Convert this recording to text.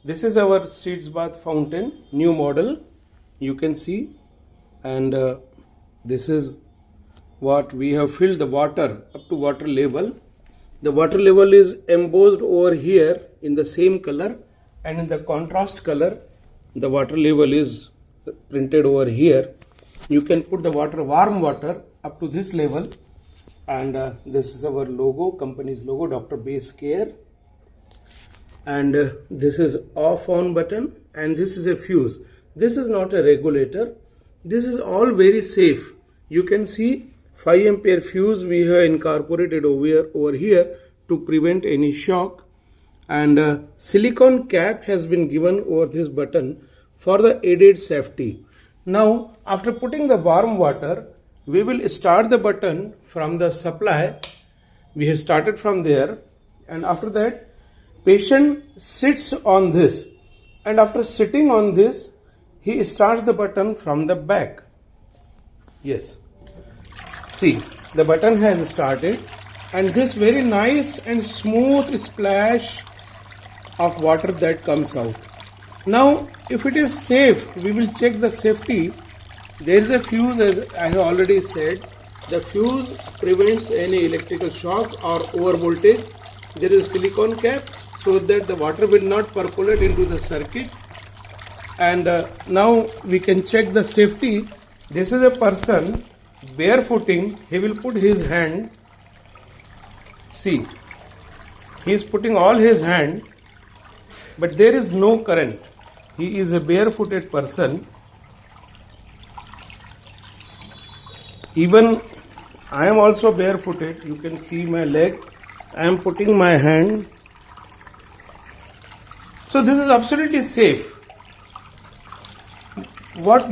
This is our sitzbath fountain, new model, you can see, and this is what we have filled the water up to water level. The water level is embossed over here in the same color, and in the contrast color the water level is printed over here. You can put the water, warm water, up to this level, and this is our logo, company's logo, doctorbasecare. And this is off on button, and this is a fuse. This is not a regulator. This is all very safe. You can see 5 ampere fuse we have incorporated over here to prevent any shock, and silicone cap has been given over this button for the added safety. Now after putting the warm water, we will start the button from the supply. We have started from there, and after that patient sits on this, and after sitting on this he starts the button from the back. Yes, see, the button has started, and this very nice and smooth splash of water that comes out. Now if it is safe, we will check the safety. There is a fuse, as I have already said. The fuse prevents any electrical shock or over voltage. There is a silicone cap so that the water will not percolate into the circuit. And now we can check the safety. This is a person barefooting. He will put his hand. See, he is putting all his hand, but there is no current. He is a barefooted person. Even I am also barefooted. You can see my leg. I am putting my hand. So this is absolutely safe. What